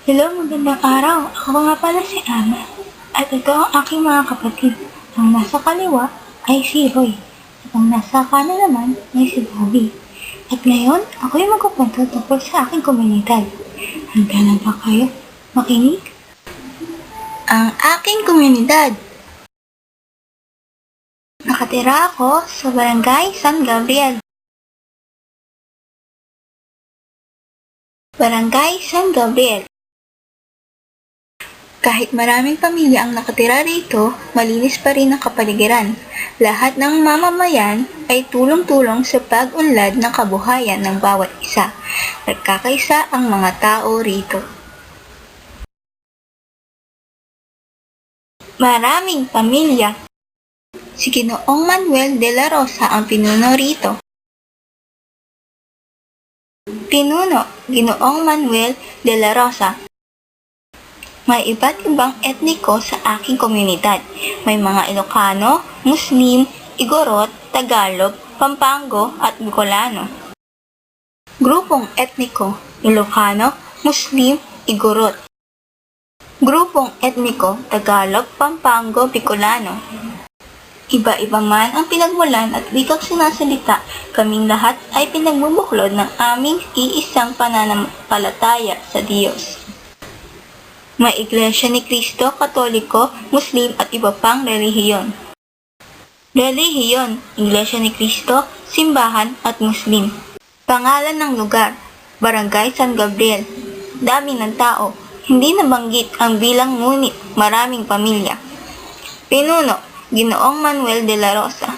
Hello, magandang araw. Ako nga pala si Ana. At ito ang aking mga kapatid. Ang nasa kaliwa ay si Roy. At ang nasa kanan naman ay si Bobby. At ngayon, ako ay magkukwento tungkol sa aking komunidad. Handa na ba kayo makinig? Ang aking komunidad. Nakatira ako sa Barangay San Gabriel. Barangay San Gabriel. Kahit maraming pamilya ang nakatira rito, malinis pa rin ang kapaligiran. Lahat ng mamamayan ay tulong-tulong sa pag-unlad ng kabuhayan ng bawat isa. Nagkakaisa ang mga tao rito. Maraming pamilya. Si Ginoong Manuel de la Rosa ang pinuno rito. Pinuno, Ginoong Manuel de la Rosa. May iba't ibang etniko sa aking komunidad. May mga Ilocano, Muslim, Igorot, Tagalog, Pampango at Bicolano. Grupong etniko, Ilocano, Muslim, Igorot. Grupong etniko, Tagalog, Pampango, Bicolano. Iba-iba man ang pinagmulan at wikang sinasalita, kaming lahat ay pinagbubuklod ng aming iisang pananampalataya sa Diyos. May Iglesia ni Cristo, Katoliko, Muslim at iba pang relihiyon. Relihiyon, Iglesia ni Cristo, Simbahan at Muslim. Pangalan ng lugar, Barangay San Gabriel. Dami ng tao, hindi nabanggit ang bilang ngunit maraming pamilya. Pinuno, Ginoong Manuel de la Rosa.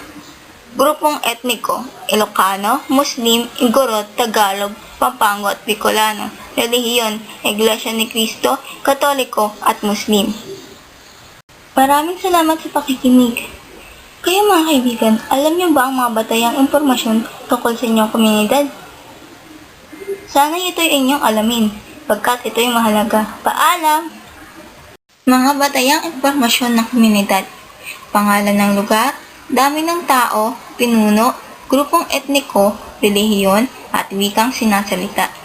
Grupong etniko, Ilocano, Muslim, Igorot, Tagalog, Pampango at Bicolano. Relihiyon, Iglesia ni Cristo, Katoliko at Muslim. Maraming salamat sa pakikinig. Kayo mga kaibigan, alam niyo ba ang mga batayang impormasyon tungkol sa inyong komunidad? Sana ito'y inyong alamin, pagkat ito'y mahalaga. Paalam! Mga batayang impormasyon ng komunidad. Pangalan ng lugar, dami ng tao, pinuno, grupong etniko, relihiyon, at wikang sinasalita.